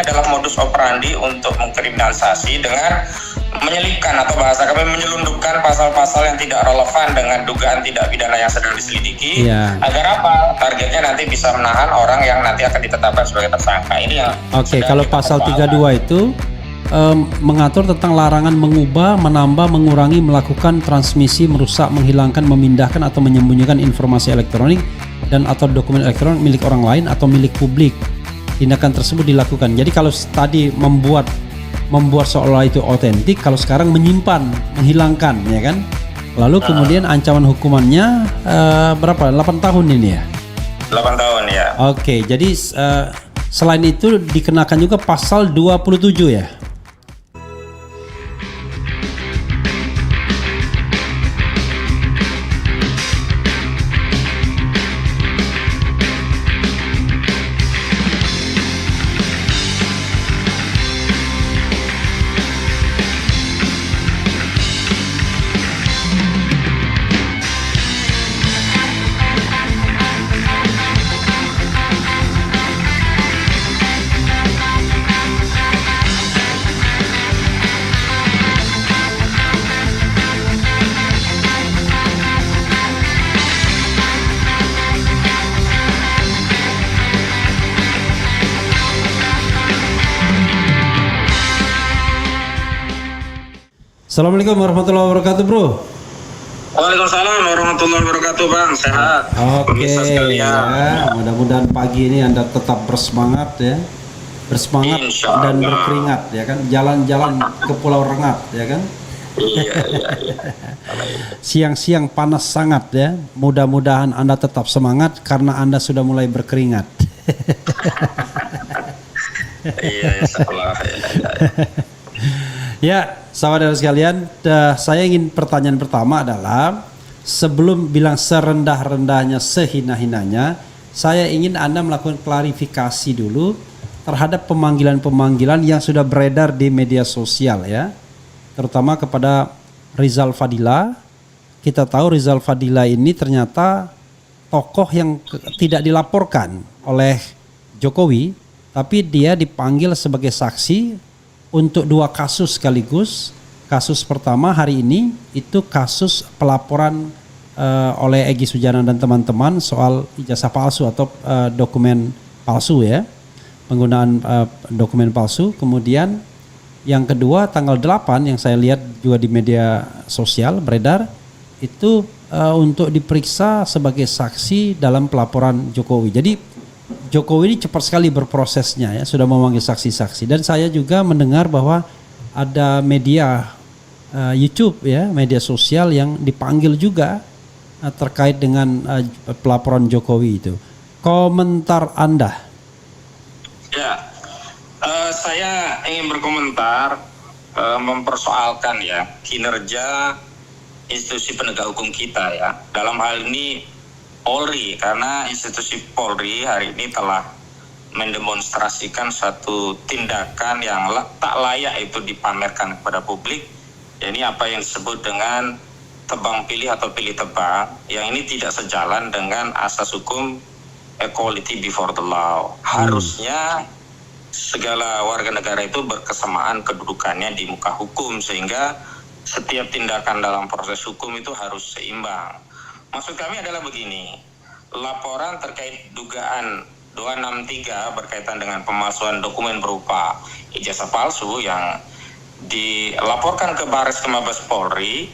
adalah modus operandi untuk mengkriminalisasi dengan menyelipkan atau bahasa kami menyelundupkan pasal-pasal yang tidak relevan dengan dugaan tindak pidana yang sedang diselidiki. Agar apa? Targetnya nanti bisa menahan orang yang nanti akan ditetapkan sebagai tersangka. Ini yang kalau pasal 32 itu mengatur tentang larangan mengubah, menambah, mengurangi, melakukan transmisi, merusak, menghilangkan, memindahkan atau menyembunyikan informasi elektronik dan atau dokumen elektronik milik orang lain atau milik publik. Tindakan tersebut dilakukan. Jadi kalau tadi membuat seolah itu otentik, kalau sekarang menyimpan, menghilangkan, ya kan? Lalu kemudian ancaman hukumannya berapa? 8 tahun ini ya? 8 tahun ya. Oke, jadi selain itu dikenakan juga pasal 27 ya? Assalamualaikum warahmatullahi wabarakatuh, bro. Waalaikumsalam warahmatullahi wabarakatuh, Bang. Sehat. Oke, ya, mudah-mudahan pagi ini Anda tetap bersemangat ya. Bersemangat dan berkeringat ya kan. Jalan-jalan ke Pulau Rengat ya kan. Iya. Siang-siang panas sangat ya. Mudah-mudahan Anda tetap semangat karena Anda sudah mulai berkeringat. Iya, insyaallah. Ya, saudara sekalian, saya ingin pertanyaan pertama adalah sebelum bilang serendah-rendahnya, sehina-hinanya, saya ingin Anda melakukan klarifikasi dulu terhadap pemanggilan-pemanggilan yang sudah beredar di media sosial ya, terutama kepada Rizal Fadila. Kita tahu Rizal Fadila ini ternyata tokoh yang tidak dilaporkan oleh Jokowi, tapi dia dipanggil sebagai saksi untuk 2 kasus sekaligus. Kasus pertama hari ini itu kasus pelaporan oleh Egy Sujana dan teman-teman soal ijazah palsu atau dokumen palsu ya, penggunaan dokumen palsu. Kemudian yang kedua tanggal 8 yang saya lihat juga di media sosial beredar itu untuk diperiksa sebagai saksi dalam pelaporan Jokowi. Jadi Jokowi ini cepat sekali berprosesnya ya, sudah memanggil saksi-saksi. Dan saya juga mendengar bahwa ada media YouTube ya, media sosial yang dipanggil juga terkait dengan pelaporan Jokowi itu. Komentar Anda? Ya, saya ingin berkomentar mempersoalkan ya kinerja institusi penegak hukum kita ya. Dalam hal ini Polri, karena institusi Polri hari ini telah mendemonstrasikan suatu tindakan yang tak layak itu dipamerkan kepada publik. Ini apa yang disebut dengan tebang pilih atau pilih tebang, yang ini tidak sejalan dengan asas hukum equality before the law. Harusnya segala warga negara itu berkesamaan kedudukannya di muka hukum, sehingga setiap tindakan dalam proses hukum itu harus seimbang. Maksud kami adalah begini, laporan terkait dugaan 263 berkaitan dengan pemalsuan dokumen berupa ijazah palsu yang dilaporkan ke Bareskrim Mabes Polri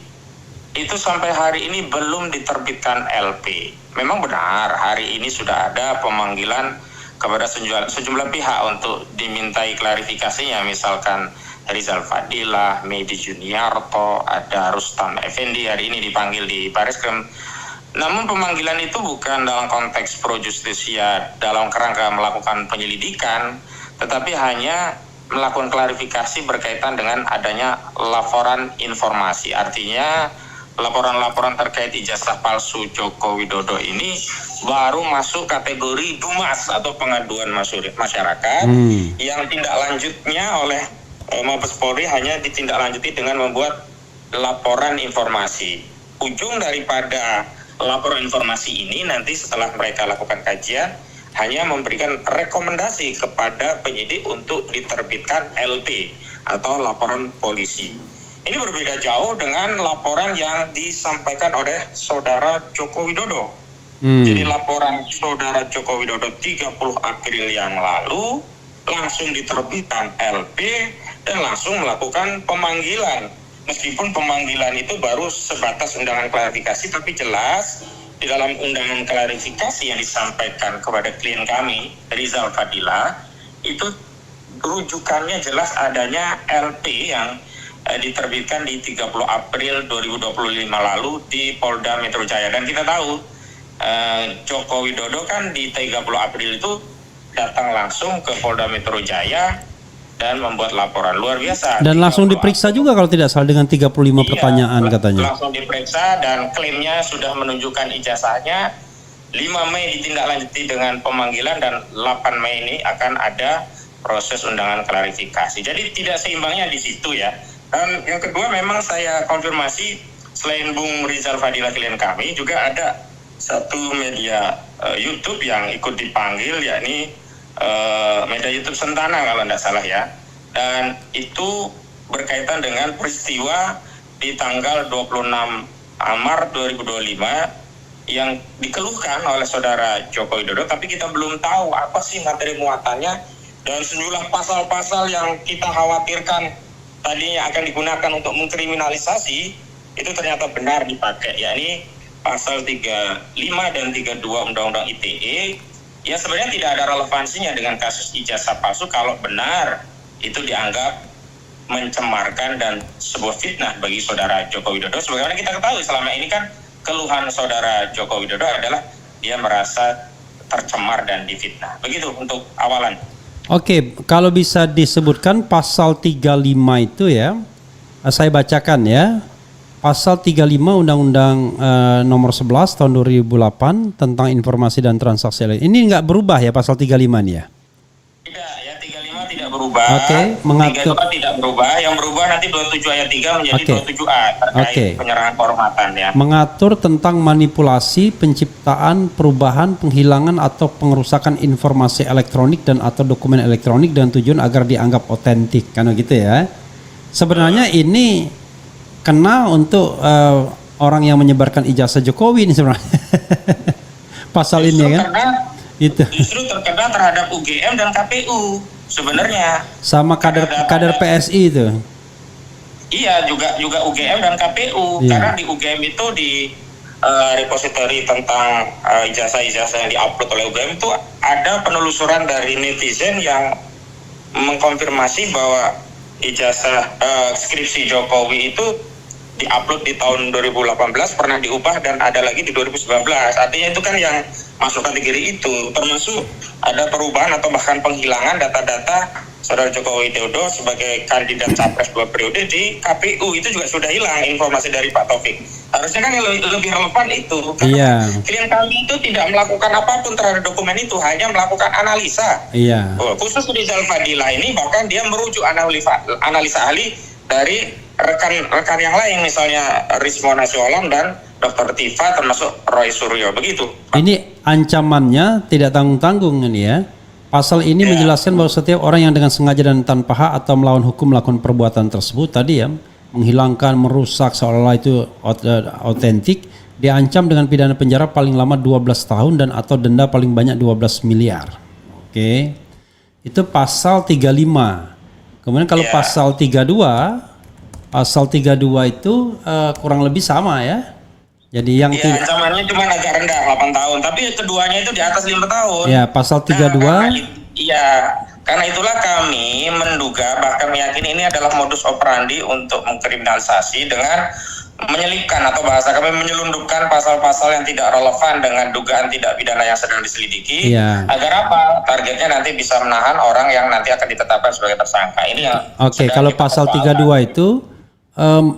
itu sampai hari ini belum diterbitkan LP. Memang benar hari ini sudah ada pemanggilan kepada sejumlah pihak untuk dimintai klarifikasinya, misalkan Rizal Fadila, Medi Juniarto, ada Rustam Effendi hari ini dipanggil di Bareskrim. Namun pemanggilan itu bukan dalam konteks pro justisia dalam kerangka melakukan penyelidikan, tetapi hanya melakukan klarifikasi berkaitan dengan adanya laporan informasi. Artinya laporan-laporan terkait ijazah palsu Joko Widodo ini baru masuk kategori DUMAS atau pengaduan masyarakat yang tindak lanjutnya oleh Mabes Polri hanya ditindaklanjuti dengan membuat laporan informasi. Ujung daripada laporan informasi ini nanti setelah mereka lakukan kajian hanya memberikan rekomendasi kepada penyidik untuk diterbitkan LP atau laporan polisi. Ini berbeda jauh dengan laporan yang disampaikan oleh saudara Joko Widodo. Jadi laporan saudara Joko Widodo 30 April yang lalu langsung diterbitkan LP dan langsung melakukan pemanggilan. Meskipun pemanggilan itu baru sebatas undangan klarifikasi, tapi jelas di dalam undangan klarifikasi yang disampaikan kepada klien kami, Rizal Fadila, itu rujukannya jelas adanya LP yang diterbitkan di 30 April 2025 lalu di Polda Metro Jaya. Dan kita tahu Joko Widodo kan di 30 April itu datang langsung ke Polda Metro Jaya dan membuat laporan luar biasa. Dan langsung diperiksa juga kalau tidak salah dengan 35 pertanyaan katanya. Langsung diperiksa dan klaimnya sudah menunjukkan ijazahnya. 5 Mei ditindaklanjuti dengan pemanggilan dan 8 Mei ini akan ada proses undangan klarifikasi. Jadi tidak seimbangnya di situ ya. Dan yang kedua memang saya konfirmasi selain Bung Rizal Fadila klien kami juga ada satu media YouTube yang ikut dipanggil, yakni media YouTube Sentana kalau tidak salah ya. Dan itu berkaitan dengan peristiwa di tanggal 26 Maret 2025 yang dikeluhkan oleh saudara Joko Widodo, tapi kita belum tahu apa sih materi muatannya dan sejumlah pasal-pasal yang kita khawatirkan tadinya akan digunakan untuk mengkriminalisasi itu ternyata benar dipakai, yakni pasal 35 dan 32 Undang-Undang ITE. Ya sebenarnya tidak ada relevansinya dengan kasus ijazah palsu kalau benar itu dianggap mencemarkan dan sebuah fitnah bagi saudara Joko Widodo. Sebagaimana kita ketahui selama ini kan keluhan saudara Joko Widodo adalah dia merasa tercemar dan difitnah. Begitu untuk awalan. Oke, kalau bisa disebutkan pasal 35 itu ya, saya bacakan ya. Pasal 35 Undang-Undang nomor 11 tahun 2008 tentang informasi dan transaksi elektronik. Ini nggak berubah ya pasal 35 ini ya? Tidak, ya 35 tidak berubah. Oke, mengatur 32 tidak berubah. Yang berubah nanti 27 ayat 3 menjadi 27A terkait penyerahan kehormatan ya. Mengatur tentang manipulasi, penciptaan, perubahan, penghilangan atau pengerusakan informasi elektronik dan atau dokumen elektronik dengan tujuan agar dianggap otentik, kan gitu ya. Sebenarnya ini kena untuk orang yang menyebarkan ijazah Jokowi ini sebenarnya. Pasal justru ini kan. Itu. Justru terkena terhadap UGM dan KPU sebenarnya. Sama kader PSI itu. Iya, juga UGM dan KPU. Iya. Karena di UGM itu di repository tentang ijazah-ijazah yang diupload oleh UGM itu ada penelusuran dari netizen yang mengkonfirmasi bahwa ijazah skripsi Jokowi itu diupload di tahun 2018 pernah diubah dan ada lagi di 2019. Artinya itu kan yang masuk kategori itu, termasuk ada perubahan atau bahkan penghilangan data-data saudara Joko Widodo sebagai kandidat capres 2 periode di KPU. Itu juga sudah hilang informasi dari Pak Taufik. Harusnya kan yang lebih relevan itu, karena klien kami itu tidak melakukan apapun terhadap dokumen itu, hanya melakukan analisa. Khusus Rizal Fadila ini bahkan dia merujuk analisa ahli dari rekan-rekan yang lain, misalnya Rismo Nasiolam dan Dr. Tifa termasuk Roy Suryo, begitu. Ini ancamannya tidak tanggung-tanggung ini ya. Pasal ini menjelaskan bahwa setiap orang yang dengan sengaja dan tanpa hak atau melawan hukum melakukan perbuatan tersebut tadi ya, menghilangkan, merusak seolah-olah itu otentik, diancam dengan pidana penjara paling lama 12 tahun dan atau denda paling banyak 12 miliar. Oke. Itu pasal 35. Kemudian kalau pasal 32 itu kurang lebih sama ya. Jadi yang ancamannya cuma agak rendah 8 tahun, tapi keduanya itu di atas 5 tahun. Ya, pasal 32. Karena itulah kami menduga bahkan meyakini ini adalah modus operandi untuk mengkriminalisasi dengan menyelipkan atau bahasa kami menyelundupkan pasal-pasal yang tidak relevan dengan dugaan tindak pidana yang sedang diselidiki. Agar apa? Targetnya nanti bisa menahan orang yang nanti akan ditetapkan sebagai tersangka. Ini yang kalau pasal 32 itu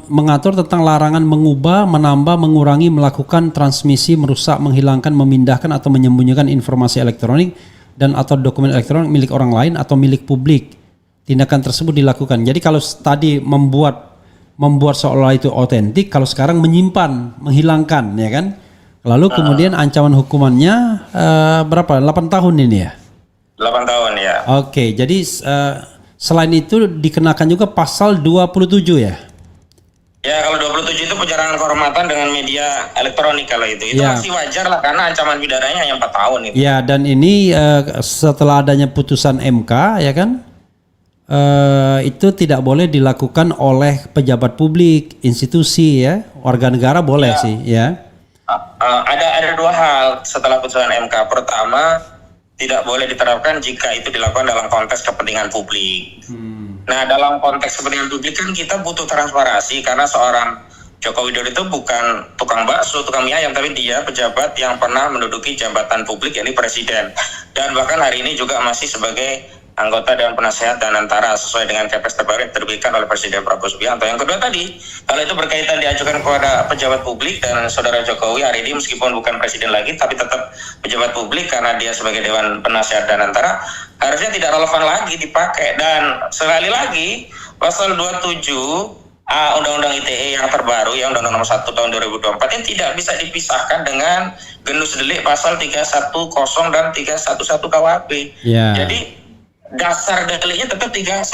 mengatur tentang larangan mengubah, menambah, mengurangi, melakukan transmisi, merusak, menghilangkan, memindahkan atau menyembunyikan informasi elektronik dan atau dokumen elektronik milik orang lain atau milik publik. Tindakan tersebut dilakukan. Jadi kalau tadi membuat seolah itu otentik, kalau sekarang menyimpan, menghilangkan, ya kan? Lalu kemudian ancaman hukumannya berapa? 8 tahun ini ya? 8 tahun ya. Oke, jadi selain itu dikenakan juga pasal 27 ya? Ya, kalau 27 itu penyerangan kehormatan dengan media elektronik kalau itu. Itu Ya. masih wajar lah karena ancaman pidananya hanya 4 tahun itu. Ya, dan ini setelah adanya putusan MK ya kan, itu tidak boleh dilakukan oleh pejabat publik, institusi ya, warga negara boleh sih ya. Ada dua hal setelah putusan MK. Pertama, tidak boleh diterapkan jika itu dilakukan dalam konteks kepentingan publik. Nah, dalam konteks kepentingan publik kan kita butuh transparansi karena seorang Joko Widodo itu bukan tukang bakso, tukang mie ayam, tapi dia pejabat yang pernah menduduki jabatan publik, yakni presiden. Dan bahkan hari ini juga masih sebagai anggota Dewan Penasehat dan Antara sesuai dengan Kepres terbaru yang diterbitkan oleh Presiden Prabowo Subianto. Yang kedua tadi, kalau itu berkaitan diajukan kepada pejabat publik dan saudara Jokowi hari ini meskipun bukan presiden lagi, tapi tetap pejabat publik karena dia sebagai Dewan Penasehat dan Antara, harusnya tidak relevan lagi dipakai. Dan sekali lagi, pasal 27 Undang-Undang ITE yang terbaru, ya Undang-Undang Nomor 1 Tahun 2024 ini tidak bisa dipisahkan dengan genus delik pasal 310 dan 311 KUHP. Ya. Jadi dasar deliknya tetap 310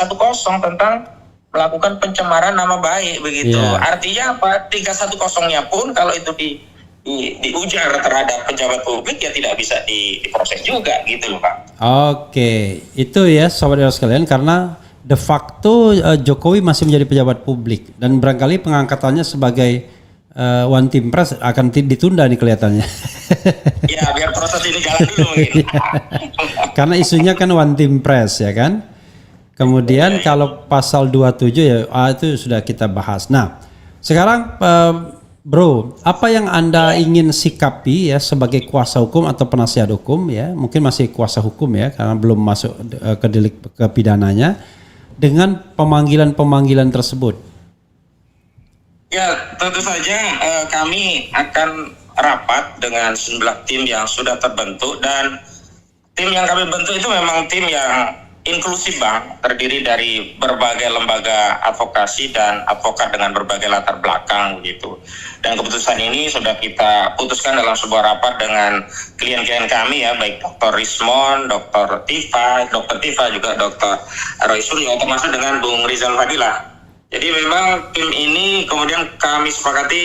tentang melakukan pencemaran nama baik begitu. Ya. Artinya apa? 310-nya pun kalau itu diujar terhadap pejabat publik ya tidak bisa diproses juga gitu loh Pak. Oke, itu ya sobat Dewas sekalian, karena de facto Jokowi masih menjadi pejabat publik dan barangkali pengangkatannya sebagai One Team Press akan ditunda nih kelihatannya. Ya biar proses ini jalan dulu mungkin. Karena isunya kan One Team Press ya kan. Kemudian kalau pasal 27 ya itu sudah kita bahas. Nah, sekarang Bro, apa yang Anda ingin sikapi ya sebagai kuasa hukum atau penasihat hukum ya, mungkin masih kuasa hukum ya karena belum masuk ke delik ke pidananya, dengan pemanggilan-pemanggilan tersebut? Ya, tentu saja kami akan rapat dengan sejumlah tim yang sudah terbentuk, dan tim yang kami bentuk itu memang tim yang inklusif Bang, terdiri dari berbagai lembaga advokasi dan advokat dengan berbagai latar belakang gitu. Dan keputusan ini sudah kita putuskan dalam sebuah rapat dengan klien-klien kami ya, baik Dr. Rismon, Dr. Tifa juga Dr. Roy Suryo, termasuk dengan Bung Rizal Fadilah. Jadi memang tim ini kemudian kami sepakati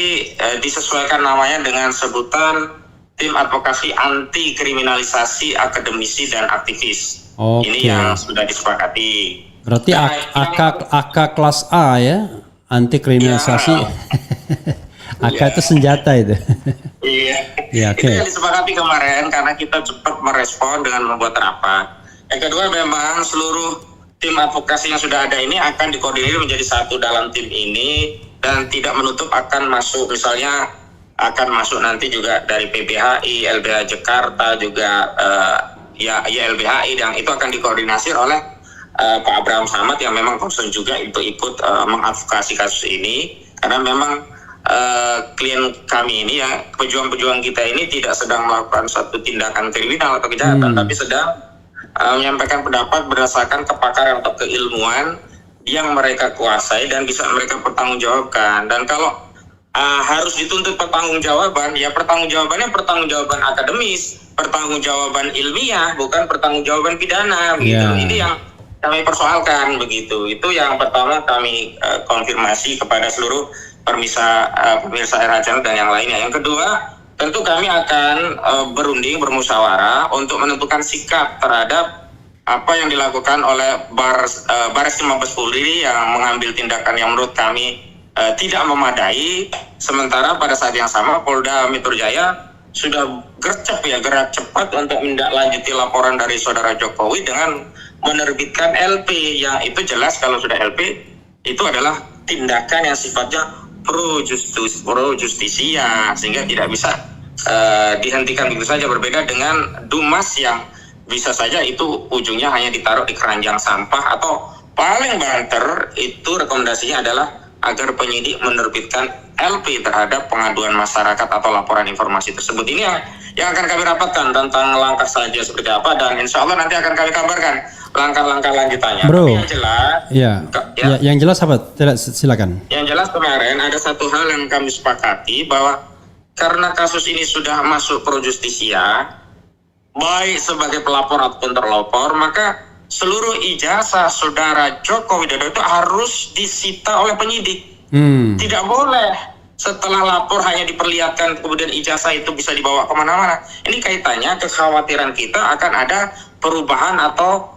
disesuaikan namanya dengan sebutan Tim Advokasi Anti Kriminalisasi Akademisi dan Aktivis. Oke. Ini yang sudah disepakati. Berarti AK kelas A ya, anti kriminalisasi. Ya. AK itu senjata itu. Iya. Ya, Itu oke. yang disepakati kemarin karena kita cepat merespon dengan membuat rapat. Yang kedua memang seluruh tim advokasi yang sudah ada ini akan dikoordinir menjadi satu dalam tim ini, dan tidak menutup akan masuk, misalnya akan masuk nanti juga dari PBHI, LBH Jakarta juga ya LBHI, dan itu akan dikoordinasi oleh Pak Abraham Samad yang memang concern juga untuk ikut mengadvokasi kasus ini, karena memang klien kami ini ya, pejuang-pejuang kita ini tidak sedang melakukan satu tindakan kriminal atau kejahatan, tapi sedang menyampaikan pendapat berdasarkan kepakaran atau keilmuan yang mereka kuasai dan bisa mereka pertanggungjawabkan. Dan kalau harus dituntut pertanggungjawaban, ya pertanggungjawabannya pertanggungjawaban akademis, pertanggungjawaban ilmiah, bukan pertanggungjawaban pidana begitu. Ini yang kami persoalkan begitu. Itu yang pertama kami konfirmasi kepada seluruh pemirsa RH Channel dan yang lainnya. Yang kedua, tentu kami akan berunding, bermusyawarah untuk menentukan sikap terhadap apa yang dilakukan oleh Barreskrim Mabes Polri yang mengambil tindakan yang menurut kami tidak memadai. Sementara pada saat yang sama Polda Metro Jaya sudah gerak cepat untuk menindaklanjuti laporan dari saudara Jokowi dengan menerbitkan LP, yang itu jelas kalau sudah LP itu adalah tindakan yang sifatnya pro justisia, sehingga tidak bisa dihentikan begitu saja, berbeda dengan Dumas yang bisa saja itu ujungnya hanya ditaruh di keranjang sampah, atau paling banter itu rekomendasinya adalah agar penyidik menerbitkan LP terhadap pengaduan masyarakat atau laporan informasi tersebut. Ini yang akan kami rapatkan tentang langkah selanjutnya seperti apa, dan insya Allah nanti akan kami kabarkan langkah-langkah lanjutannya. Bro, tapi yang jelas, yang jelas apa? Silakan. Yang jelas kemarin ada satu hal yang kami sepakati, bahwa karena kasus ini sudah masuk pro justisia, baik sebagai pelapor ataupun terlapor, maka seluruh ijazah saudara Joko Widodo itu harus disita oleh penyidik. Tidak boleh setelah lapor hanya diperlihatkan kemudian ijazah itu bisa dibawa kemana-mana. Ini kaitannya kekhawatiran kita akan ada perubahan atau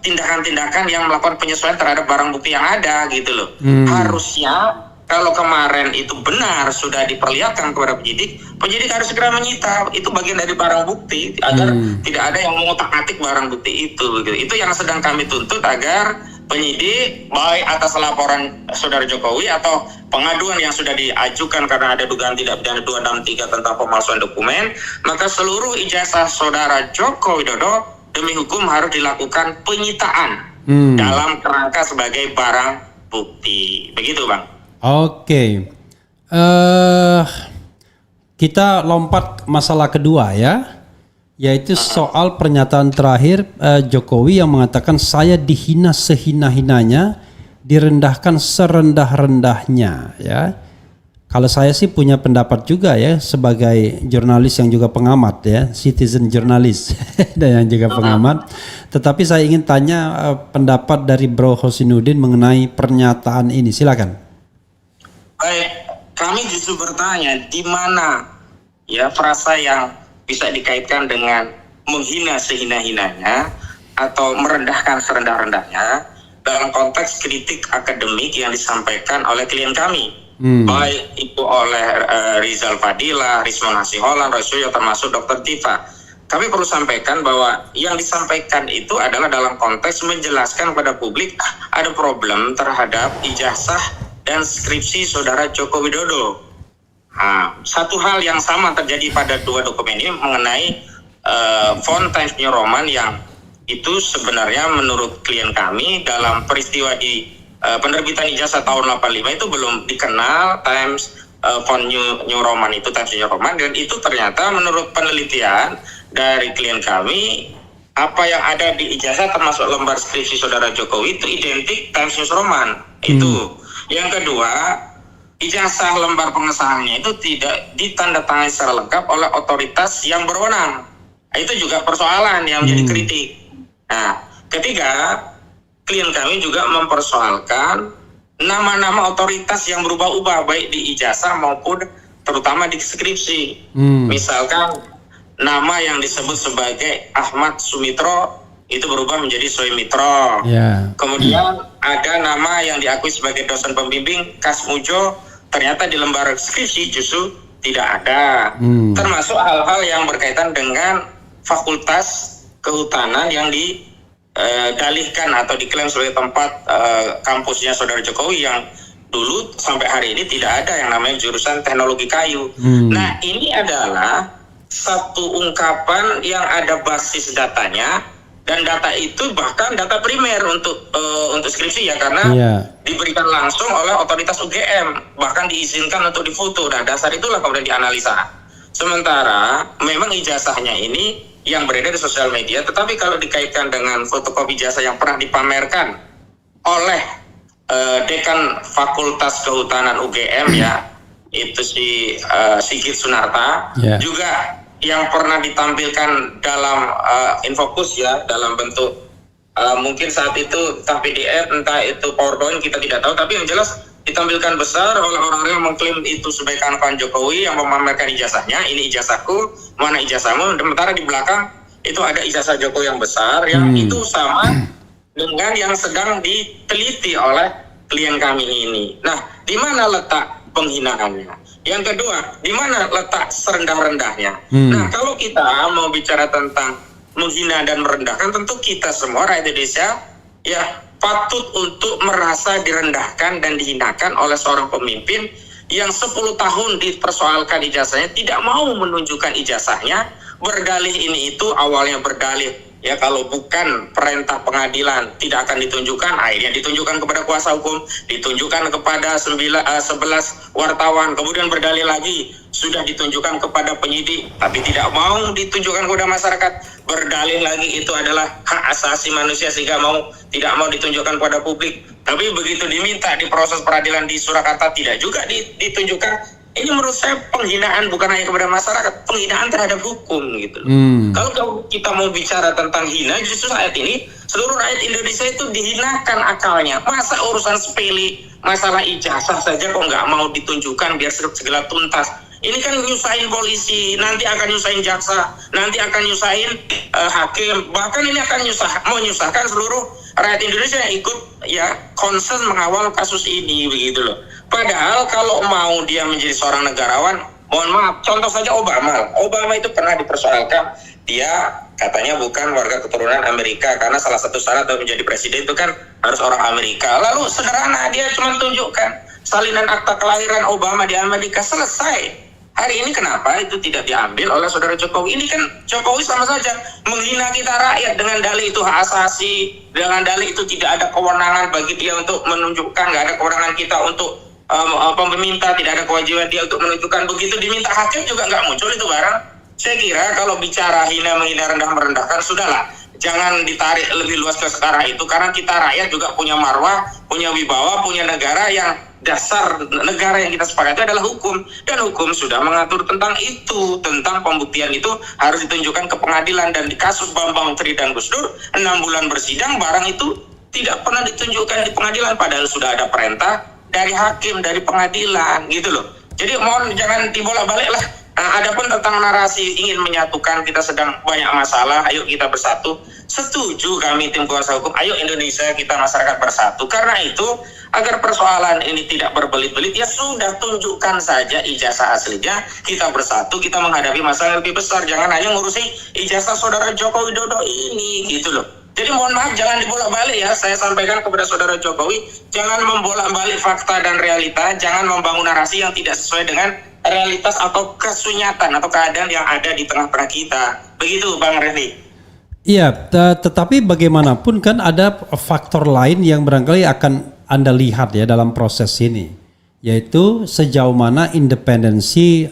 tindakan-tindakan yang melakukan penyesuaian terhadap barang bukti yang ada gitu loh. Harusnya kalau kemarin itu benar sudah diperlihatkan kepada penyidik, penyidik harus segera menyita. Itu bagian dari barang bukti agar tidak ada yang mengotak-atik barang bukti itu. Gitu. Itu yang sedang kami tuntut agar penyidik baik atas laporan saudara Jokowi atau pengaduan yang sudah diajukan karena ada dugaan tidak pidana 263 tentang pemalsuan dokumen, maka seluruh ijazah saudara Joko Widodo demi hukum harus dilakukan penyitaan dalam kerangka sebagai barang bukti. Begitu, Bang. Oke. Kita lompat masalah kedua ya, yaitu soal pernyataan terakhir Jokowi yang mengatakan saya dihina sehina-hinanya, direndahkan serendah-rendahnya ya. Kalau saya sih punya pendapat juga ya sebagai jurnalis yang juga pengamat ya, citizen jurnalis dan yang juga pengamat. Tetapi saya ingin tanya pendapat dari Bro Hosinuddin mengenai pernyataan ini. Silakan. Baik, kami justru bertanya di mana ya frasa yang bisa dikaitkan dengan menghina sehina-hinanya atau merendahkan serendah-rendahnya dalam konteks kritik akademik yang disampaikan oleh klien kami. Baik itu oleh Rizal Fadila, Rizman Hasiholan, Roy Suryo, termasuk Dr. Tifa. Kami perlu sampaikan bahwa yang disampaikan itu adalah dalam konteks menjelaskan kepada publik ada problem terhadap ijazah dan skripsi saudara Joko Widodo. Nah, satu hal yang sama terjadi pada dua dokumen ini mengenai font Times New Roman yang itu sebenarnya menurut klien kami dalam peristiwa di penerbitan ijazah tahun 85 itu belum dikenal Times font New Roman itu Times New Roman, dan itu ternyata menurut penelitian dari klien kami apa yang ada di ijazah termasuk lembar skripsi saudara Jokowi itu identik Times New Roman. Itu. Yang kedua, ijazah lembar pengesahannya itu tidak ditandatangani secara lengkap oleh otoritas yang berwenang. Itu juga persoalan yang menjadi kritik. Nah, ketiga, klien kami juga mempersoalkan nama-nama otoritas yang berubah-ubah baik di ijazah maupun terutama di skripsi. Misalkan nama yang disebut sebagai Ahmad Sumitro itu berubah menjadi Soemitro. Kemudian ada nama yang diakui sebagai dosen pembimbing Kasmujo, ternyata di lembar skripsi justru tidak ada. Termasuk hal-hal yang berkaitan dengan fakultas kehutanan yang didalihkan atau diklaim sebagai tempat kampusnya saudara Jokowi yang dulu sampai hari ini tidak ada yang namanya jurusan teknologi kayu. Nah, ini adalah satu ungkapan yang ada basis datanya, dan data itu bahkan data primer untuk skripsi ya, karena diberikan langsung oleh otoritas UGM, bahkan diizinkan untuk difoto. Nah, dasar itulah kemudian dianalisa. Sementara memang ijazahnya ini yang beredar di sosial media, tetapi kalau dikaitkan dengan fotokopi ijazah yang pernah dipamerkan oleh Dekan Fakultas Kehutanan UGM ya, itu si Sigit Sunarta, juga yang pernah ditampilkan dalam Infokus ya, dalam bentuk mungkin saat itu entah PDF, entah itu PowerPoint, kita tidak tahu, tapi yang jelas ditampilkan besar oleh orang-orang yang mengklaim itu sebagai kawan Jokowi yang memamerkan ijazahnya, ini ijazahku, mana ijazahmu, sementara di belakang itu ada ijazah Jokowi yang besar yang itu sama dengan yang sedang diteliti oleh klien kami ini. Nah, di mana letak penghinaannya? Yang kedua, di mana letak serendah-rendahnya? Nah, kalau kita mau bicara tentang menghina dan merendahkan, tentu kita semua rakyat Indonesia ya patut untuk merasa direndahkan dan dihinakan oleh seorang pemimpin yang 10 tahun dipersoalkan ijazahnya, tidak mau menunjukkan ijazahnya, berdalih ini itu, awalnya berdalih ya kalau bukan perintah pengadilan tidak akan ditunjukkan, akhirnya ditunjukkan kepada kuasa hukum, ditunjukkan kepada 11 wartawan, kemudian berdalih lagi sudah ditunjukkan kepada penyidik tapi tidak mau ditunjukkan kepada masyarakat, berdalih lagi itu adalah hak asasi manusia sehingga tidak mau ditunjukkan kepada publik, tapi begitu diminta di proses peradilan di Surakarta tidak juga ditunjukkan. Ini menurut saya penghinaan bukan hanya kepada masyarakat, penghinaan terhadap hukum gitu loh. Kalau kita mau bicara tentang hina, justru saat ini seluruh rakyat Indonesia itu dihinakan akalnya. Masa urusan sepele masalah ijazah saja kok nggak mau ditunjukkan biar segala tuntas. Ini kan nyusahin polisi, nanti akan nyusahin jaksa, nanti akan nyusahin hakim, bahkan ini akan mau nyusahkan seluruh rakyat Indonesia yang ikut ya concern mengawal kasus ini begitu loh. Padahal kalau mau dia menjadi seorang negarawan, mohon maaf, contoh saja Obama itu pernah dipersoalkan, dia katanya bukan warga keturunan Amerika karena salah satu syarat untuk menjadi presiden itu kan harus orang Amerika. Lalu sederhana, dia cuma tunjukkan salinan akta kelahiran Obama di Amerika, selesai. Hari ini kenapa itu tidak diambil oleh saudara Jokowi? Ini kan Jokowi sama saja menghina kita rakyat dengan dalih itu hak asasi, dengan dalih itu tidak ada kewenangan bagi dia untuk menunjukkan, nggak ada kewenangan kita untuk peminta, tidak ada kewajiban dia untuk menunjukkan. Begitu diminta hakim juga nggak muncul itu barang. Saya kira kalau bicara hina, menghina, rendah, merendahkan, sudahlah. Jangan ditarik lebih luas ke sekarang itu, karena kita rakyat juga punya marwah, punya wibawa, punya negara yang dasar negara yang kita sepakati adalah hukum, dan hukum sudah mengatur tentang itu, tentang pembuktian itu harus ditunjukkan ke pengadilan. Dan di kasus Bambang Tri dan Gus Dur 6 bulan bersidang, barang itu tidak pernah ditunjukkan di pengadilan, padahal sudah ada perintah dari hakim, dari pengadilan gitu loh. Jadi mohon jangan dibolak-balik lah. Nah, adapun tentang narasi ingin menyatukan, kita sedang banyak masalah, ayo kita bersatu. Setuju kami tim kuasa hukum, ayo Indonesia kita masyarakat bersatu. Karena itu agar persoalan ini tidak berbelit-belit, ya sudah tunjukkan saja ijazah aslinya, kita bersatu, kita menghadapi masalah yang lebih besar. Jangan hanya ngurusi ijazah saudara Joko Widodo ini gitu loh. Jadi mohon maaf, jangan dibolak-balik ya. Saya sampaikan kepada saudara Jokowi, jangan membolak-balik fakta dan realita, jangan membangun narasi yang tidak sesuai dengan realitas atau kesunyatan atau keadaan yang ada di tengah-tengah kita. Begitu Bang Refli. Iya, tetapi bagaimanapun kan ada faktor lain yang barangkali akan Anda lihat ya dalam proses ini, yaitu sejauh mana independensi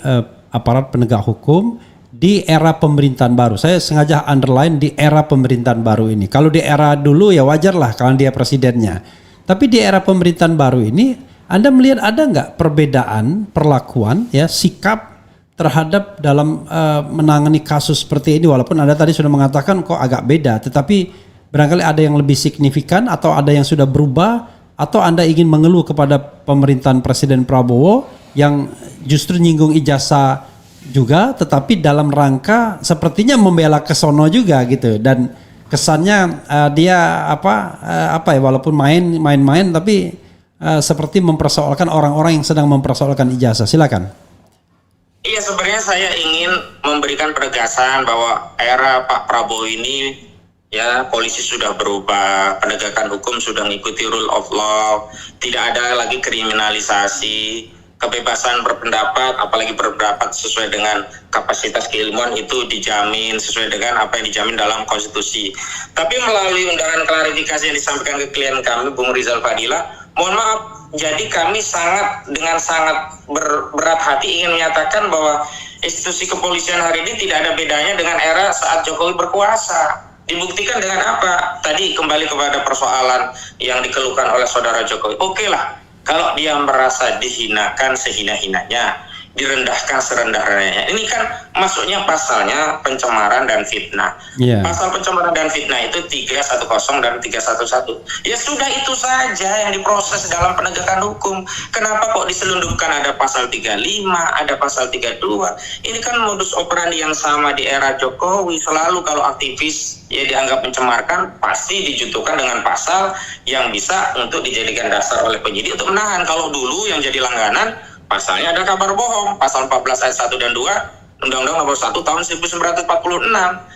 aparat penegak hukum di era pemerintahan baru. Saya sengaja underline di era pemerintahan baru ini. Kalau di era dulu ya wajarlah kalau dia presidennya. Tapi di era pemerintahan baru ini, Anda melihat ada nggak perbedaan perlakuan ya sikap terhadap dalam menangani kasus seperti ini, walaupun Anda tadi sudah mengatakan kok agak beda, tetapi barangkali ada yang lebih signifikan atau ada yang sudah berubah, atau Anda ingin mengeluh kepada pemerintahan Presiden Prabowo yang justru nyinggung ijazah juga, tetapi dalam rangka sepertinya membela kesono juga gitu, dan kesannya dia apa ya, walaupun main-main tapi seperti mempersoalkan orang-orang yang sedang mempersoalkan ijazah. Silakan. Iya, sebenarnya saya ingin memberikan penegasan bahwa era Pak Prabowo ini ya polisi sudah berubah, penegakan hukum sudah mengikuti rule of law, tidak ada lagi kriminalisasi, kebebasan berpendapat, apalagi berpendapat sesuai dengan kapasitas keilmuan itu dijamin sesuai dengan apa yang dijamin dalam konstitusi. Tapi melalui undangan klarifikasi yang disampaikan ke klien kami, Bung Rizal Fadila, mohon maaf, jadi kami dengan sangat berat hati ingin menyatakan bahwa institusi kepolisian hari ini tidak ada bedanya dengan era saat Jokowi berkuasa. Dibuktikan dengan apa? Tadi kembali kepada persoalan yang dikeluhkan oleh saudara Jokowi. Oke lah, kalau dia merasa dihinakan sehina-hinanya, direndahkan serendah-rendahnya. Ini kan masuknya pasalnya pencemaran dan fitnah. Yeah. Pasal pencemaran dan fitnah itu 310 dan 311. Ya sudah, itu saja yang diproses dalam penegakan hukum. Kenapa kok diselundupkan ada pasal 35, ada pasal 32? Ini kan modus operandi yang sama di era Jokowi. Selalu kalau aktivis ya dianggap mencemarkan, pasti dijatuhkan dengan pasal yang bisa untuk dijadikan dasar oleh penyidik untuk menahan. Kalau dulu yang jadi langganan pasalnya ada kabar bohong, pasal 14 ayat 1 dan 2 Undang-Undang Nomor 1 tahun 1946.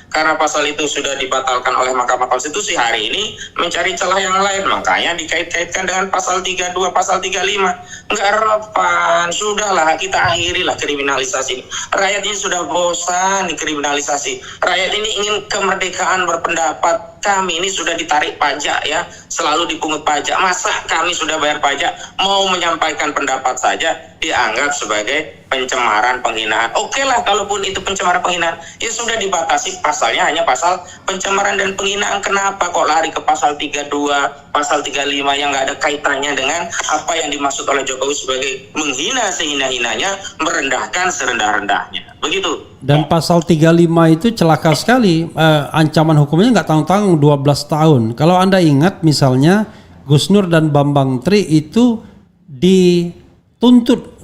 Karena pasal itu sudah dibatalkan oleh Mahkamah Konstitusi, hari ini mencari celah yang lain, makanya dikait-kaitkan dengan pasal 32, pasal 35. Enggak relevan, sudahlah kita akhirilah kriminalisasi. Rakyat ini sudah bosan dikriminalisasi. Rakyat ini ingin kemerdekaan berpendapat, kami ini sudah ditarik pajak ya, selalu dipungut pajak. Masa kami sudah bayar pajak, mau menyampaikan pendapat saja dianggap sebagai pencemaran, penghinaan. Oke lah, kalaupun itu pencemaran, penghinaan, ya sudah dibatasi pasalnya hanya pasal pencemaran dan penghinaan. Kenapa kok lari ke pasal 32, pasal 35 yang nggak ada kaitannya dengan apa yang dimaksud oleh Jokowi sebagai menghina sehina-hinanya, merendahkan serendah-rendahnya. Begitu. Dan pasal 35 itu celaka sekali, ancaman hukumnya nggak tanggung-tanggung 12 tahun. Kalau Anda ingat misalnya Gus Nur dan Bambang Tri itu dituntut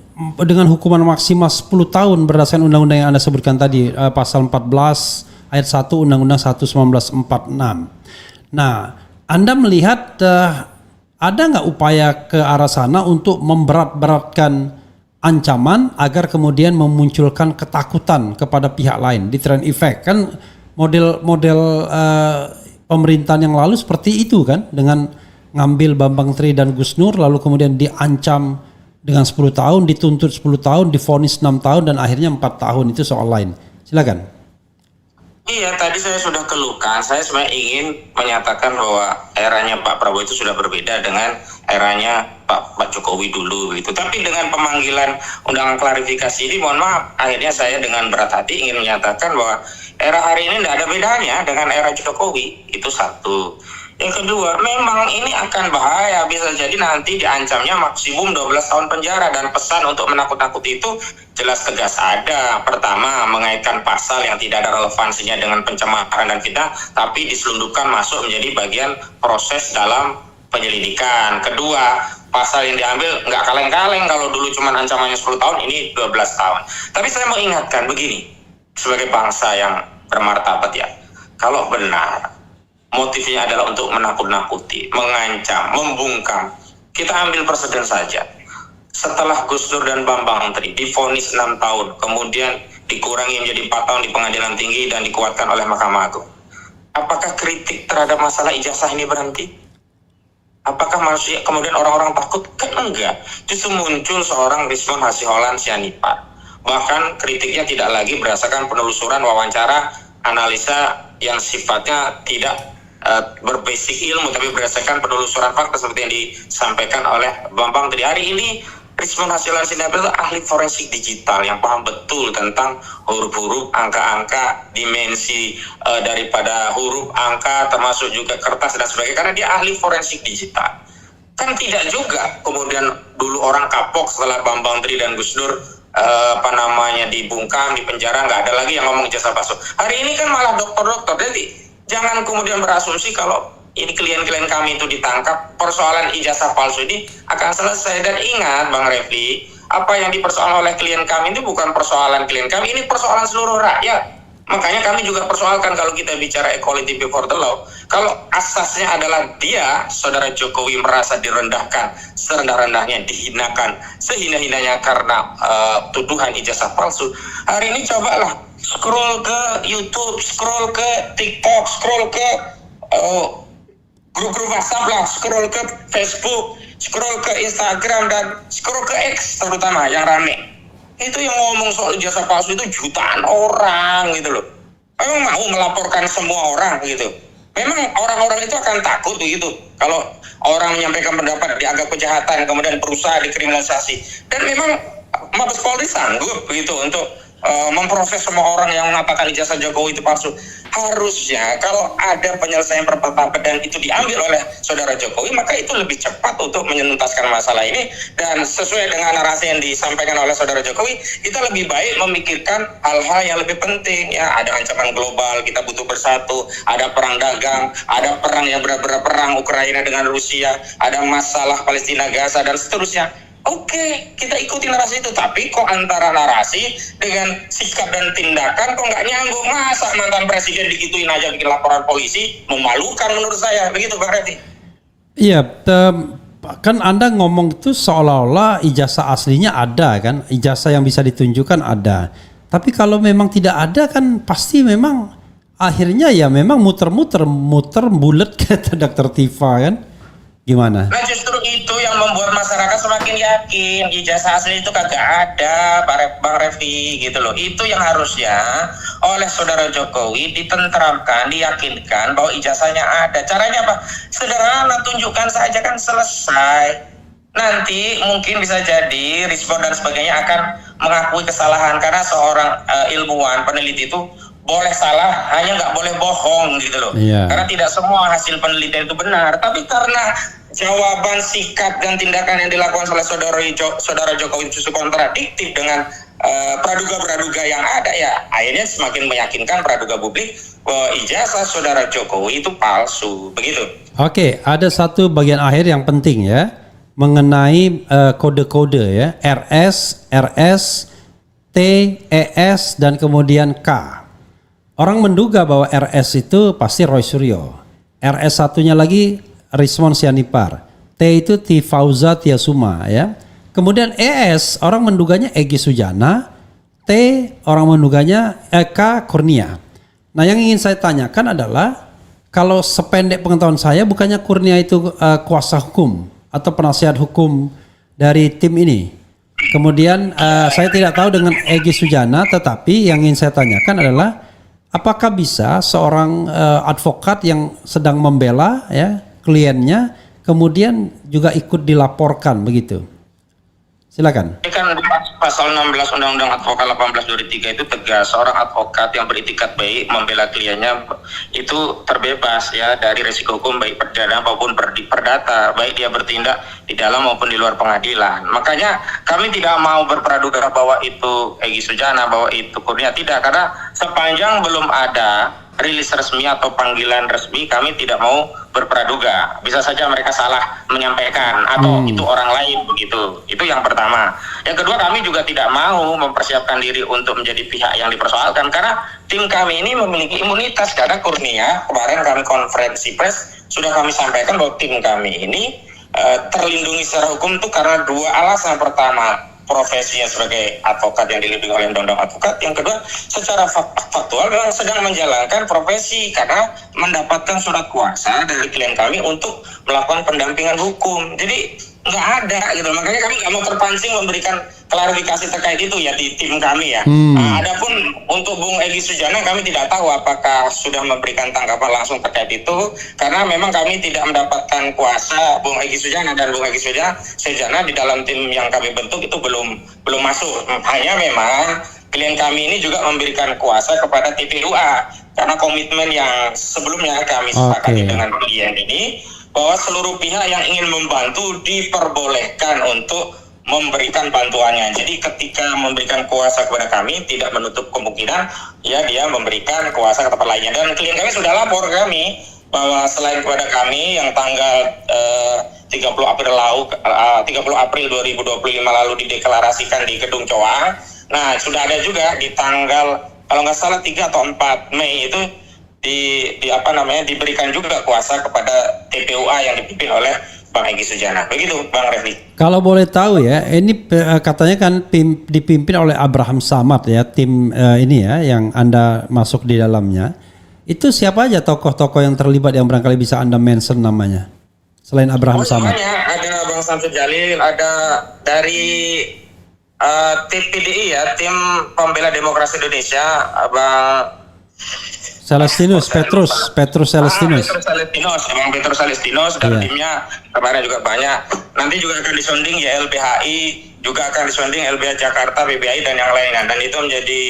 dengan hukuman maksimal 10 tahun berdasarkan undang-undang yang Anda sebutkan tadi, pasal 14 ayat 1 Undang-Undang 1 1946. Nah, Anda melihat ada nggak upaya ke arah sana untuk memberat-beratkan ancaman agar kemudian memunculkan ketakutan kepada pihak lain, deterrent effect? Kan model pemerintahan yang lalu seperti itu kan, dengan ngambil Bambang Tri dan Gus Nur lalu kemudian diancam dengan 10 tahun, dituntut 10 tahun, divonis 6 tahun dan akhirnya 4 tahun. Itu soal lain. Silakan. Iya, tadi saya sudah keluhkan. Saya sebenarnya ingin menyatakan bahwa eranya Pak Prabowo itu sudah berbeda dengan eranya Pak Jokowi dulu gitu. Tapi dengan pemanggilan undangan klarifikasi ini, mohon maaf, akhirnya saya dengan berat hati ingin menyatakan bahwa era hari ini tidak ada bedanya dengan era Jokowi. Itu satu. Yang kedua, memang ini akan bahaya, bisa jadi nanti diancamnya maksimum 12 tahun penjara, dan pesan untuk menakut-nakuti itu jelas tegas ada. Pertama, mengaitkan pasal yang tidak ada relevansinya dengan pencemaran dan fitnah, tapi diselundupkan masuk menjadi bagian proses dalam penyelidikan. Kedua, pasal yang diambil nggak kaleng-kaleng, kalau dulu cuma ancamannya 10 tahun, ini 12 tahun. Tapi saya mau ingatkan begini, sebagai bangsa yang bermartabat ya, kalau benar motifnya adalah untuk menakut-nakuti, mengancam, membungkam, kita ambil presiden saja. Setelah Gus Dur dan Bambang Tri divonis 6 tahun, kemudian dikurangi menjadi 4 tahun di pengadilan tinggi dan dikuatkan oleh Mahkamah Agung, apakah kritik terhadap masalah ijazah ini berhenti? Apakah manusia kemudian orang-orang takut? Kan enggak. Justru muncul seorang Rizwan Hasiholan Sianipar. Bahkan kritiknya tidak lagi berdasarkan penelusuran, wawancara, analisa yang sifatnya tidak berbasic ilmu, tapi berdasarkan penelusuran fakta seperti yang disampaikan oleh Bambang Tri. Hari ini Rizwan Hasiholan Sianipar itu ahli forensik digital yang paham betul tentang huruf-huruf, angka-angka, dimensi daripada huruf, angka, termasuk juga kertas dan sebagainya, karena dia ahli forensik digital. Kan tidak juga kemudian dulu orang kapok setelah Bambang Tri dan Gus Dur dibungkam, di penjara, nggak ada lagi yang ngomong ijazah palsu. Hari ini kan malah dokter-dokter. Jadi jangan kemudian berasumsi kalau ini klien-klien kami itu ditangkap, persoalan ijazah palsu ini akan selesai. Dan ingat Bang Refli, apa yang dipersoalkan oleh klien kami itu bukan persoalan klien kami, ini persoalan seluruh rakyat. Makanya kami juga persoalkan kalau kita bicara equality before the law, kalau asasnya adalah dia, saudara Jokowi, merasa direndahkan, serendah-rendahnya, dihinakan, sehina-hinanya karena tuduhan ijazah palsu. Hari ini cobalah scroll ke YouTube, scroll ke TikTok, scroll ke grup-grup WhatsApp lah, scroll ke Facebook, scroll ke Instagram, dan scroll ke X terutama yang rame. Itu yang ngomong soal ijazah palsu itu jutaan orang gitu loh. Memang mau melaporkan semua orang gitu? Memang orang-orang itu akan takut begitu kalau orang menyampaikan pendapat dianggap kejahatan, kemudian berusaha dikriminalisasi. Dan memang Mabes Polri sanggup begitu untuk memproses semua orang yang mengatakan ijazah Jokowi itu palsu. Harusnya kalau ada penyelesaian pertama dan itu diambil oleh saudara Jokowi, maka itu lebih cepat untuk menuntaskan masalah ini. Dan sesuai dengan narasi yang disampaikan oleh saudara Jokowi, kita lebih baik memikirkan hal-hal yang lebih penting ya. Ada ancaman global, kita butuh bersatu, ada perang dagang, ada perang yang benar-benar perang Ukraina dengan Rusia, ada masalah Palestina Gaza dan seterusnya. Oke, kita ikuti narasi itu, tapi kok antara narasi dengan sikap dan tindakan kok nggak nyambung. Masa mantan presiden digituin aja bikin laporan polisi, memalukan menurut saya, begitu Bang Refli. Iya, kan Anda ngomong itu seolah-olah ijazah aslinya ada kan, ijazah yang bisa ditunjukkan ada. Tapi kalau memang tidak ada kan pasti memang akhirnya ya memang muter bulat kata Dr. Tifa kan. Gimana? Nah justru itu yang yang membuat masyarakat semakin yakin ijazah asli itu kagak ada, Bang Refli gitu loh. Itu yang harusnya oleh saudara Jokowi ditenteramkan, diyakinkan bahwa ijazahnya ada. Caranya apa? Sederhana, tunjukkan saja kan selesai. Nanti mungkin bisa jadi Risbon dan sebagainya akan mengakui kesalahan, karena seorang ilmuwan, peneliti itu boleh salah, hanya nggak boleh bohong gitu loh. Karena tidak semua hasil penelitian itu benar. Tapi karena jawaban, sikap, dan tindakan yang dilakukan oleh saudara Jokowi justru kontradiktif dengan praduga-praduga yang ada, ya akhirnya semakin meyakinkan praduga publik bahwa ijazah saudara Jokowi itu palsu, begitu. Oke, ada satu bagian akhir yang penting ya, mengenai kode-kode ya, RS, T, ES, dan kemudian K. Orang menduga bahwa RS itu pasti Roy Suryo, RS satunya lagi Rismon Sianipar, T itu Tifauza Tiasuma ya. Kemudian ES orang menduganya Egy Sujana, T orang menduganya K Kurnia. Nah, yang ingin saya tanyakan adalah, kalau sependek pengetahuan saya, bukannya Kurnia itu kuasa hukum atau penasihat hukum dari tim ini. Kemudian saya tidak tahu dengan Egy Sujana, tetapi yang ingin saya tanyakan adalah, apakah bisa seorang advokat yang sedang membela ya kliennya kemudian juga ikut dilaporkan begitu? Silakan. Ini kan pasal 16 Undang-Undang Advokat 18/2003 itu tegas, seorang advokat yang beritikat baik membela kliennya itu terbebas ya dari risiko hukum baik perdana maupun perdata, baik dia bertindak di dalam maupun di luar pengadilan. Makanya kami tidak mau berpraduga bahwa itu Egy Sujana, bahwa itu Kurnia, tidak, karena sepanjang belum ada rilis resmi atau panggilan resmi, kami tidak mau berpraduga. Bisa saja mereka salah menyampaikan atau itu orang lain begitu. Itu yang pertama. Yang kedua, kami juga tidak mau mempersiapkan diri untuk menjadi pihak yang dipersoalkan, karena tim kami ini memiliki imunitas. Karena Kurnia, kemarin kami konferensi pers sudah kami sampaikan bahwa tim kami ini terlindungi secara hukum itu karena dua alasan. Pertama, profesinya sebagai advokat yang dilindungi oleh undang-undang advokat. Yang kedua, secara faktual memang sedang menjalankan profesi karena mendapatkan surat kuasa dari klien kami untuk melakukan pendampingan hukum. Jadi nggak ada gitu. Makanya kami nggak mau terpancing memberikan klarifikasi terkait itu ya di tim kami ya. Adapun untuk Bung Egy Sujana, kami tidak tahu apakah sudah memberikan tanggapan langsung terkait itu, karena memang kami tidak mendapatkan kuasa Bung Egy Sujana, dan Bung Egy Sujana di dalam tim yang kami bentuk itu belum masuk. Hanya memang klien kami ini juga memberikan kuasa kepada TPUA, karena komitmen yang sebelumnya kami sepakati dengan klien ini bahwa seluruh pihak yang ingin membantu diperbolehkan untuk memberikan bantuannya. Jadi ketika memberikan kuasa kepada kami, tidak menutup kemungkinan ya dia memberikan kuasa ke tempat lainnya. Dan klien kami sudah lapor kami bahwa selain kepada kami yang tanggal 30 April 2025 lalu dideklarasikan di Gedung Coa. Nah, sudah ada juga di tanggal kalau nggak salah 3 atau 4 Mei itu diberikan juga kuasa kepada TPUA yang dipimpin oleh Bang Egy Sujana. Begitu, Bang Refli. Kalau boleh tahu ya, ini katanya kan dipimpin oleh Abraham Samad ya, tim ini ya yang Anda masuk di dalamnya. Itu siapa aja tokoh-tokoh yang terlibat yang barangkali bisa Anda mention namanya? Selain Abraham Samad. Ada Bang Samsud Jalil, ada dari tim PDI ya, tim Pembela Demokrasi Indonesia, Bang Celestinus, Petrus Celestinus. Bang Petrus Celestinus dan timnya kemarin juga banyak. Nanti juga akan disonding ya LBHI, juga akan disonding LBH Jakarta, BBI dan yang lainnya. Dan itu menjadi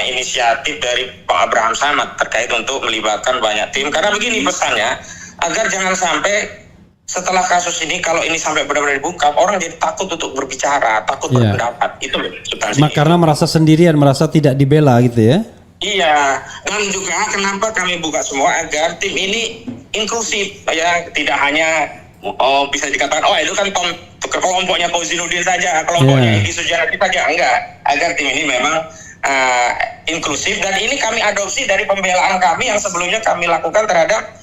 inisiatif dari Pak Abraham Samad terkait untuk melibatkan banyak tim. Karena begini pesannya, agar jangan sampai setelah kasus ini, kalau ini sampai benar-benar dibuka, orang jadi takut untuk berbicara, takut berpendapat. Itu substansi. Karena merasa sendirian, merasa tidak dibela gitu ya. Iya, dan juga kenapa kami buka semua agar tim ini inklusif ya, tidak hanya bisa dikatakan itu kan kelompoknya Fauzinuddin saja, kelompoknya Egy Sujana saja, enggak, agar tim ini memang inklusif. Dan ini kami adopsi dari pembelaan kami yang sebelumnya kami lakukan terhadap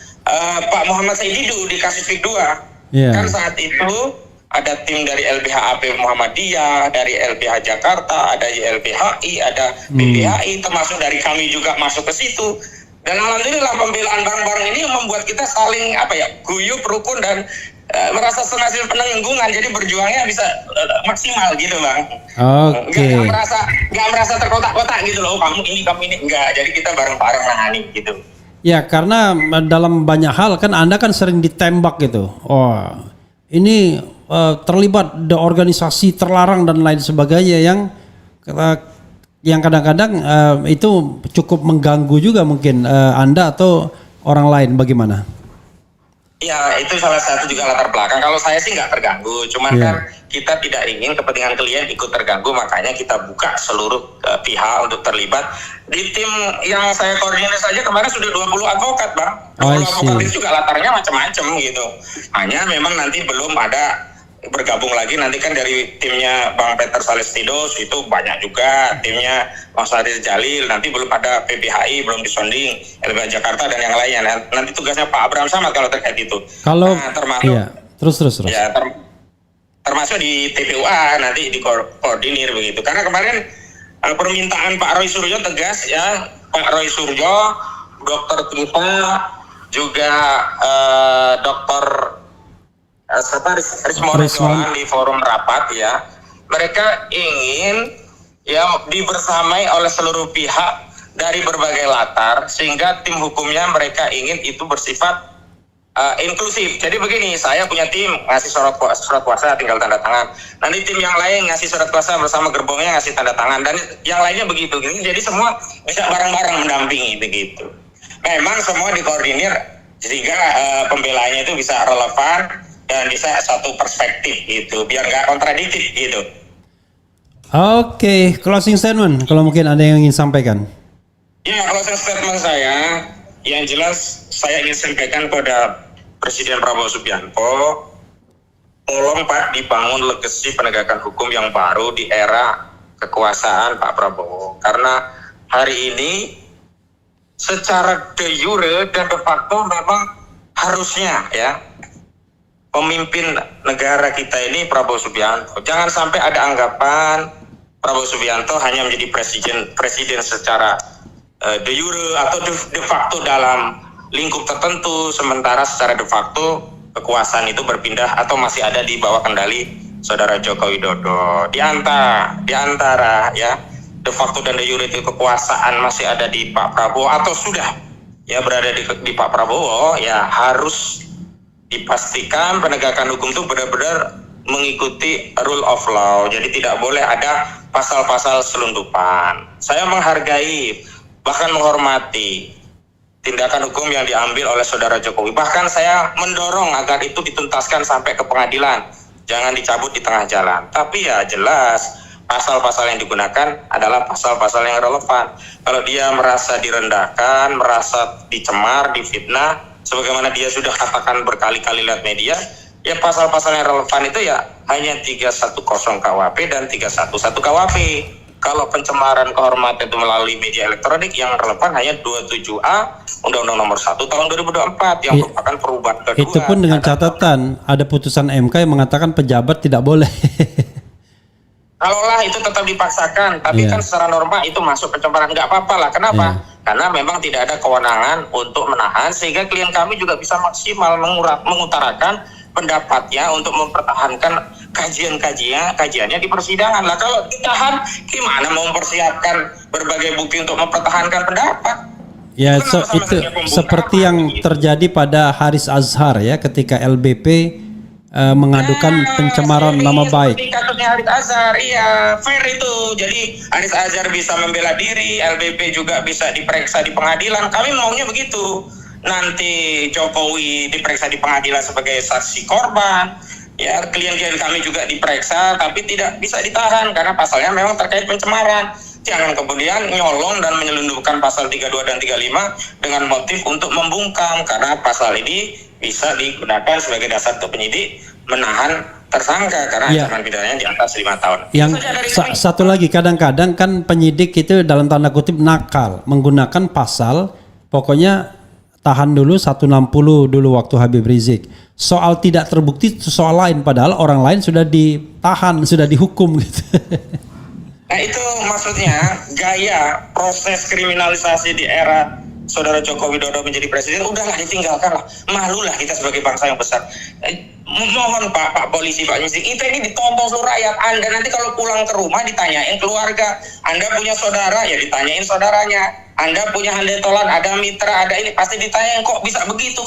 Pak Muhammad Saididu di kasus Fik 2. Kan saat itu ada tim dari LBH AP Muhammadiyah, dari LBH Jakarta, ada YLBHI, ada BBHI, termasuk dari kami juga masuk ke situ. Dan alhamdulillah pembelaan bareng-bareng ini membuat kita saling guyup, rukun, dan merasa hasil penanggungan, jadi berjuangnya bisa maksimal gitu Bang. Oke. Nggak merasa terkotak-kotak gitu loh, kamu ini enggak. Jadi kita bareng-bareng nangani gitu. Ya, karena dalam banyak hal kan Anda kan sering ditembak gitu. Oh, ini terlibat di organisasi terlarang dan lain sebagainya yang kadang-kadang itu cukup mengganggu juga mungkin Anda atau orang lain. Bagaimana? Ya, itu salah satu juga latar belakang. Kalau saya sih nggak terganggu, cuman kan kita tidak ingin kepentingan klien ikut terganggu, makanya kita buka seluruh pihak untuk terlibat. Di tim yang saya koordinir saja kemarin sudah 20 advokat, Bang. 20 advokat itu juga latarnya macam-macam gitu. Hanya memang nanti belum ada bergabung lagi, nanti kan dari timnya Bang Peter Salestidos itu banyak juga, timnya Mas Haris Jalil, nanti belum ada PPHI, belum disonding, LBH Jakarta dan yang lainnya. Nanti tugasnya Pak Abraham Samad kalau terkait itu. Kalau termasuk iya, terus. Ya, termasuk di TPUA nanti dikoordinir begitu. Karena kemarin permintaan Pak Roy Suryo tegas ya, Pak Roy Suryo, dokter kita juga dokter Rismon di forum rapat ya, mereka ingin ya dibersamai oleh seluruh pihak dari berbagai latar, sehingga tim hukumnya mereka ingin itu bersifat inklusif. Jadi begini, saya punya tim ngasih surat kuasa tinggal tanda tangan, nanti tim yang lain ngasih surat kuasa bersama gerbongnya ngasih tanda tangan, dan yang lainnya begitu. Jadi semua bisa bareng-bareng mendampingi begitu. Memang semua dikoordinir sehingga pembelaannya itu bisa relevan dan bisa satu perspektif gitu, biar nggak kontradiktif gitu. Oke, closing statement kalau mungkin ada yang ingin sampaikan. Ya, closing statement saya yang jelas saya ingin sampaikan kepada Presiden Prabowo Subianto, tolong Pak dibangun legasi penegakan hukum yang baru di era kekuasaan Pak Prabowo, karena hari ini secara de jure dan de facto memang harusnya ya pemimpin negara kita ini Prabowo Subianto. Jangan sampai ada anggapan Prabowo Subianto hanya menjadi presiden secara de jure atau de facto dalam lingkup tertentu, sementara secara de facto kekuasaan itu berpindah atau masih ada di bawah kendali Saudara Joko Widodo. Di antara ya de facto dan de jure itu kekuasaan masih ada di Pak Prabowo atau sudah ya berada di Pak Prabowo, ya harus dipastikan penegakan hukum itu benar-benar mengikuti rule of law. Jadi tidak boleh ada pasal-pasal selundupan. Saya menghargai, bahkan menghormati tindakan hukum yang diambil oleh Saudara Jokowi. Bahkan saya mendorong agar itu dituntaskan sampai ke pengadilan. Jangan dicabut di tengah jalan. Tapi ya jelas, pasal-pasal yang digunakan adalah pasal-pasal yang relevan. Kalau dia merasa direndahkan, merasa dicemar, difitnah, sebagaimana dia sudah katakan berkali-kali lewat media, ya pasal-pasal yang relevan itu ya hanya 310 KUHP dan 311 KUHP. Kalau pencemaran kehormatan itu melalui media elektronik, yang relevan hanya 27A Undang-Undang Nomor 1 Tahun 2024 yang merupakan perubahan kedua. Itu pun dengan catatan ada putusan MK yang mengatakan pejabat tidak boleh. Kalaulah itu tetap dipaksakan, tapi kan secara norma itu masuk pencemaran, nggak apa-apa lah. Kenapa? Karena memang tidak ada kewenangan untuk menahan, sehingga klien kami juga bisa maksimal mengutarakan pendapatnya untuk mempertahankan kajiannya di persidangan. Lah kalau ditahan, gimana mau mempersiapkan berbagai bukti untuk mempertahankan pendapat? Ya, itu seperti yang terjadi pada Haris Azhar ya, ketika LBP mengadukan pencemaran nama baik. Seperti kasusnya Haris Azhar, iya fair itu. Jadi Haris Azhar bisa membela diri, LBP juga bisa diperiksa di pengadilan. Kami maunya begitu. Nanti Jokowi diperiksa di pengadilan sebagai saksi korban. Ya, klien-klien kami juga diperiksa, tapi tidak bisa ditahan karena pasalnya memang terkait pencemaran. Jangan kemudian nyolong dan menyelundupkan pasal 32 dan 35 dengan motif untuk membungkam, karena pasal ini bisa digunakan sebagai dasar untuk penyidik menahan tersangka karena ancaman pidananya di atas 5 tahun. Yang satu lagi, kadang-kadang kan penyidik itu dalam tanda kutip nakal menggunakan pasal, pokoknya tahan dulu 160 dulu waktu Habib Rizik. Soal tidak terbukti itu soal lain, padahal orang lain sudah ditahan, sudah dihukum gitu. Nah itu maksudnya gaya proses kriminalisasi di era Saudara Joko Widodo menjadi presiden, udahlah ditinggalkanlah. Malulah kita sebagai bangsa yang besar. Mohon Pak Polisi, Pak Polisi, kita ini ditonton seluruh rakyat. Anda nanti kalau pulang ke rumah ditanyain keluarga. Anda punya saudara, ya ditanyain saudaranya. Anda punya handetolan, ada mitra, ada ini, pasti ditanyain kok bisa begitu,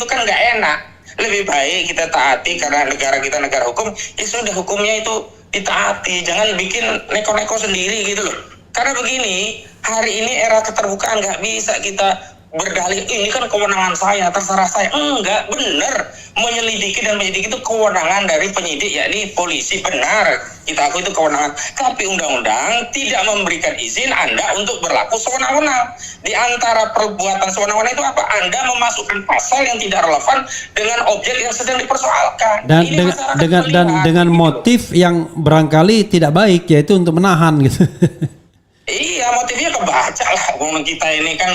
kan nggak enak. Lebih baik kita taati karena negara kita negara hukum, ya sudah hukumnya itu ditaati. Jangan bikin neko-neko sendiri gitu loh. Karena begini, hari ini era keterbukaan, nggak bisa kita berdalih ini kan kewenangan saya, terserah saya. Enggak, benar. Menyelidiki dan menyidik itu kewenangan dari penyidik, yakni polisi. Benar, kita akui itu kewenangan. Tapi undang-undang tidak memberikan izin Anda untuk berlaku sewenang-wenang. Di antara perbuatan sewenang-wenang itu apa? Anda memasukkan pasal yang tidak relevan dengan objek yang sedang dipersoalkan. Dan Ini dengan motif yang barangkali tidak baik, yaitu untuk menahan gitu. Iya, motifnya kebaca lah. Kita ini kan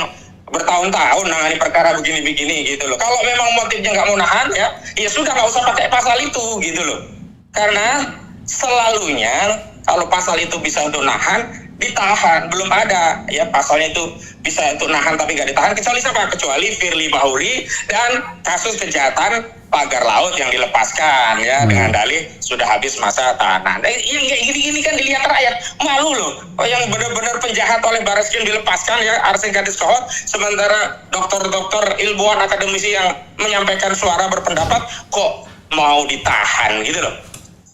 bertahun-tahun nangani perkara begini-begini gitu loh. Kalau memang motifnya nggak mau nahan, ya sudah nggak usah pakai pasal itu gitu loh. Karena selalunya kalau pasal itu bisa untuk nahan, ditahan. Belum ada ya pasalnya itu bisa untuk nahan tapi nggak ditahan. Kecuali siapa? Kecuali Firly Bahuri dan kasus kejahatan pagar laut yang dilepaskan ya dengan dalih sudah habis masa tahanan. Yang kayak gini-gini kan dilihat rakyat malu loh. Yang benar-benar penjahat oleh Barreskrim dilepaskan ya, Arsen Gadis Kohot, sementara dokter-dokter ilmuwan akademisi yang menyampaikan suara berpendapat kok mau ditahan gitu loh.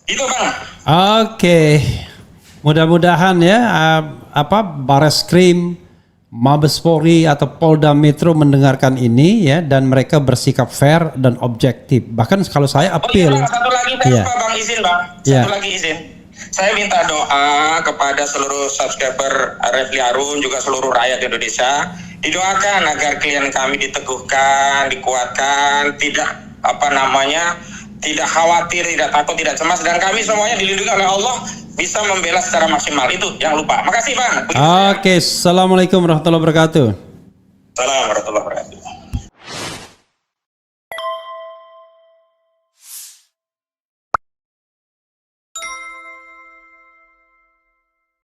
Itu Bang. Oke. Mudah-mudahan ya Barreskrim, Mabes Polri atau Polda Metro mendengarkan ini ya dan mereka bersikap fair dan objektif. Bahkan kalau saya appeal. Oh iya, satu lagi Bang, izin Bang. Satu lagi izin. Saya minta doa kepada seluruh subscriber Refli Harun juga seluruh rakyat Indonesia, didoakan agar klien kami diteguhkan, dikuatkan, tidak tidak khawatir, tidak takut, tidak cemas, dan kami semuanya dilindungi oleh Allah, bisa membela secara maksimal. Itu jangan lupa. Makasih Bang. Oke, assalamualaikum warahmatullahi wabarakatuh. Assalamualaikum warahmatullahi wabarakatuh.